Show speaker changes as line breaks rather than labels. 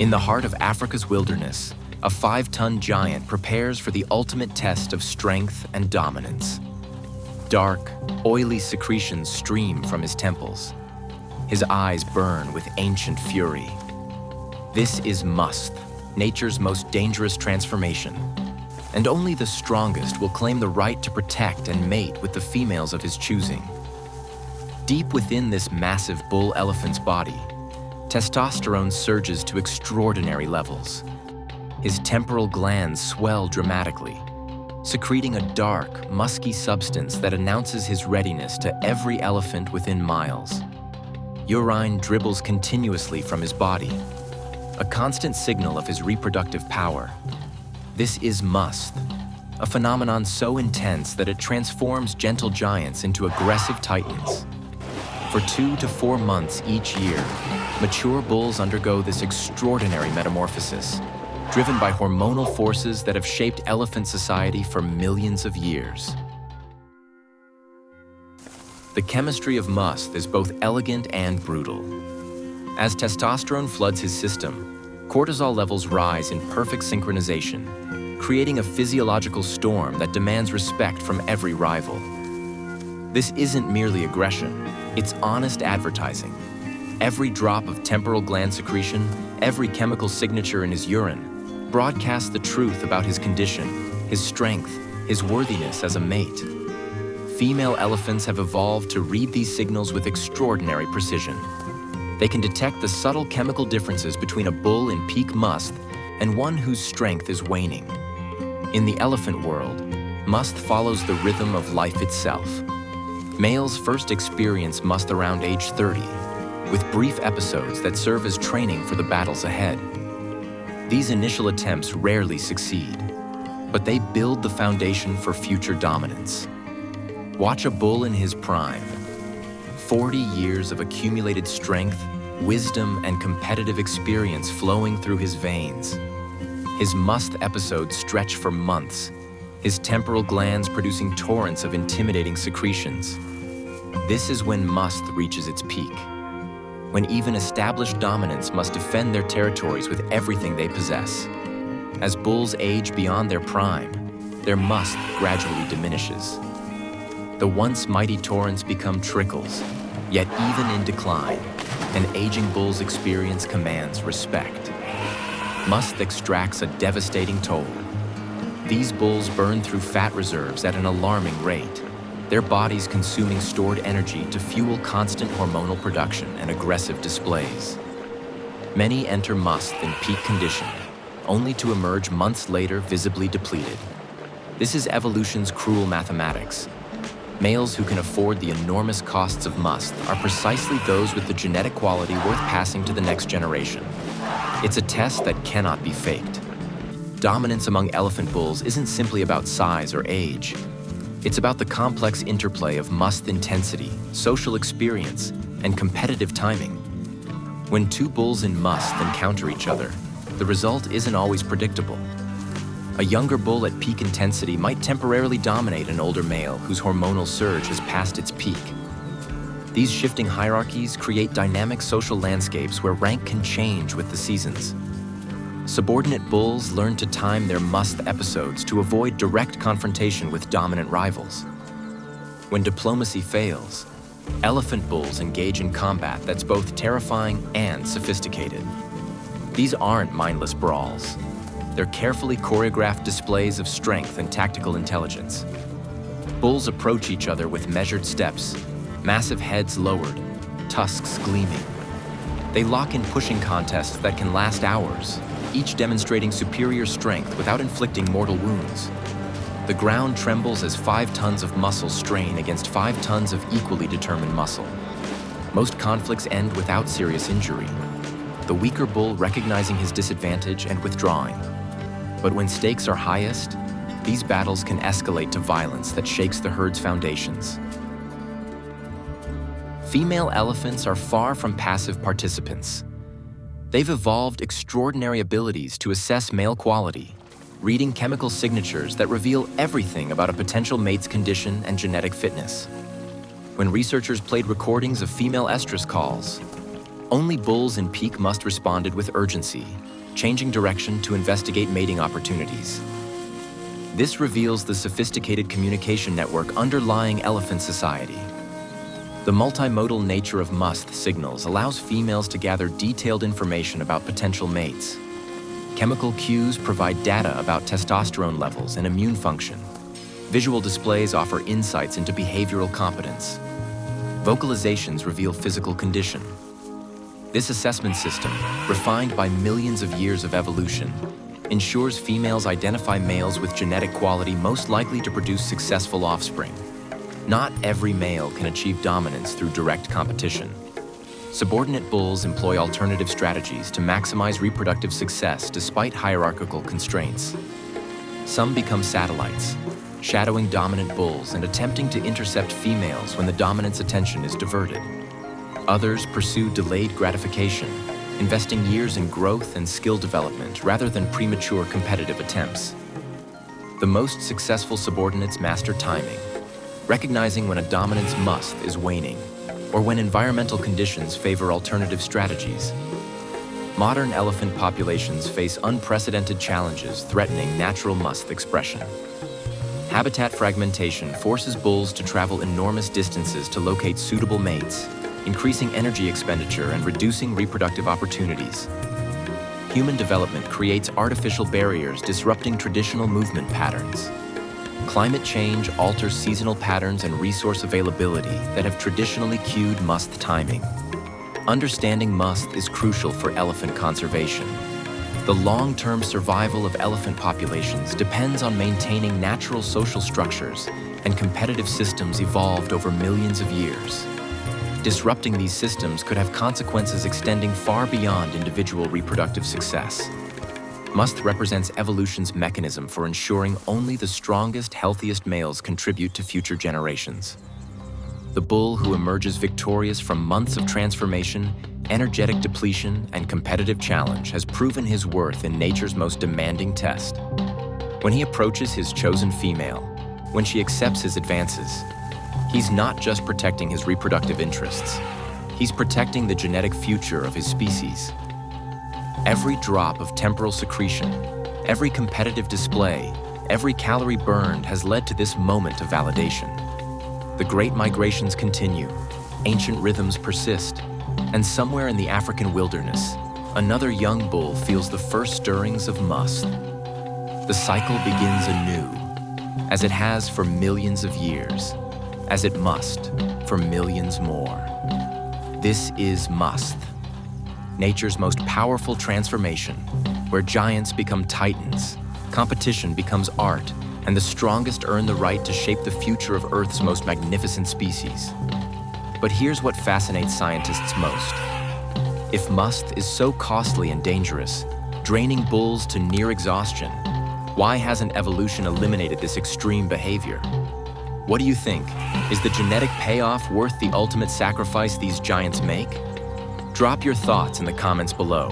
In the heart of Africa's wilderness, a 5-ton giant prepares for the ultimate test of strength and dominance. Dark, oily secretions stream from his temples. His eyes burn with ancient fury. This is musth, nature's most dangerous transformation. And only the strongest will claim the right to protect and mate with the females of his choosing. Deep within this massive bull elephant's body, testosterone surges to extraordinary levels. His temporal glands swell dramatically, secreting a dark, musky substance that announces his readiness to every elephant within miles. Urine dribbles continuously from his body, a constant signal of his reproductive power. This is musth, a phenomenon so intense that it transforms gentle giants into aggressive titans. For 2 to 4 months each year, mature bulls undergo this extraordinary metamorphosis, driven by hormonal forces that have shaped elephant society for millions of years. The chemistry of musth is both elegant and brutal. As testosterone floods his system, cortisol levels rise in perfect synchronization, creating a physiological storm that demands respect from every rival. This isn't merely aggression, it's honest advertising. Every drop of temporal gland secretion, every chemical signature in his urine, broadcasts the truth about his condition, his strength, his worthiness as a mate. Female elephants have evolved to read these signals with extraordinary precision. They can detect the subtle chemical differences between a bull in peak musth and one whose strength is waning. In the elephant world, musth follows the rhythm of life itself. Males first experience musth around age 30, with brief episodes that serve as training for the battles ahead. These initial attempts rarely succeed, but they build the foundation for future dominance. Watch a bull in his prime. 40 years of accumulated strength, wisdom, and competitive experience flowing through his veins. His musth episodes stretch for months, his temporal glands producing torrents of intimidating secretions. This is when musth reaches its peak, when even established dominants must defend their territories with everything they possess. As bulls age beyond their prime, their musth gradually diminishes. The once mighty torrents become trickles, yet even in decline, an aging bull's experience commands respect. Musth extracts a devastating toll. These bulls burn through fat reserves at an alarming rate, their bodies consuming stored energy to fuel constant hormonal production and aggressive displays. Many enter musth in peak condition, only to emerge months later visibly depleted. This is evolution's cruel mathematics. Males who can afford the enormous costs of musth are precisely those with the genetic quality worth passing to the next generation. It's a test that cannot be faked. Dominance among elephant bulls isn't simply about size or age. It's about the complex interplay of musth intensity, social experience, and competitive timing. When 2 bulls in musth encounter each other, the result isn't always predictable. A younger bull at peak intensity might temporarily dominate an older male whose hormonal surge has passed its peak. These shifting hierarchies create dynamic social landscapes where rank can change with the seasons. Subordinate bulls learn to time their musth episodes to avoid direct confrontation with dominant rivals. When diplomacy fails, elephant bulls engage in combat that's both terrifying and sophisticated. These aren't mindless brawls. They're carefully choreographed displays of strength and tactical intelligence. Bulls approach each other with measured steps, massive heads lowered, tusks gleaming. They lock in pushing contests that can last hours, each demonstrating superior strength without inflicting mortal wounds. The ground trembles as 5 tons of muscle strain against 5 tons of equally determined muscle. Most conflicts end without serious injury, the weaker bull recognizing his disadvantage and withdrawing. But when stakes are highest, these battles can escalate to violence that shakes the herd's foundations. Female elephants are far from passive participants. They've evolved extraordinary abilities to assess male quality, reading chemical signatures that reveal everything about a potential mate's condition and genetic fitness. When researchers played recordings of female estrus calls, only bulls in peak musth responded with urgency, changing direction to investigate mating opportunities. This reveals the sophisticated communication network underlying elephant society. The multimodal nature of musth signals allows females to gather detailed information about potential mates. Chemical cues provide data about testosterone levels and immune function. Visual displays offer insights into behavioral competence. Vocalizations reveal physical condition. This assessment system, refined by millions of years of evolution, ensures females identify males with genetic quality most likely to produce successful offspring. Not every male can achieve dominance through direct competition. Subordinate bulls employ alternative strategies to maximize reproductive success despite hierarchical constraints. Some become satellites, shadowing dominant bulls and attempting to intercept females when the dominant's attention is diverted. Others pursue delayed gratification, investing years in growth and skill development rather than premature competitive attempts. The most successful subordinates master timing, recognizing when a dominant's musth is waning, or when environmental conditions favor alternative strategies. Modern elephant populations face unprecedented challenges threatening natural musth expression. Habitat fragmentation forces bulls to travel enormous distances to locate suitable mates, increasing energy expenditure and reducing reproductive opportunities. Human development creates artificial barriers disrupting traditional movement patterns. Climate change alters seasonal patterns and resource availability that have traditionally cued musth timing. Understanding musth is crucial for elephant conservation. The long-term survival of elephant populations depends on maintaining natural social structures and competitive systems evolved over millions of years. Disrupting these systems could have consequences extending far beyond individual reproductive success. Musth represents evolution's mechanism for ensuring only the strongest, healthiest males contribute to future generations. The bull who emerges victorious from months of transformation, energetic depletion, and competitive challenge has proven his worth in nature's most demanding test. When he approaches his chosen female, when she accepts his advances, he's not just protecting his reproductive interests, he's protecting the genetic future of his species. Every drop of temporal secretion, every competitive display, every calorie burned has led to this moment of validation. The great migrations continue, ancient rhythms persist, and somewhere in the African wilderness, another young bull feels the first stirrings of musth. The cycle begins anew, as it has for millions of years, as it must for millions more. This is musth, nature's most powerful transformation, where giants become titans, competition becomes art, and the strongest earn the right to shape the future of Earth's most magnificent species. But here's what fascinates scientists most. If musth is so costly and dangerous, draining bulls to near exhaustion, why hasn't evolution eliminated this extreme behavior? What do you think? Is the genetic payoff worth the ultimate sacrifice these giants make? Drop your thoughts in the comments below.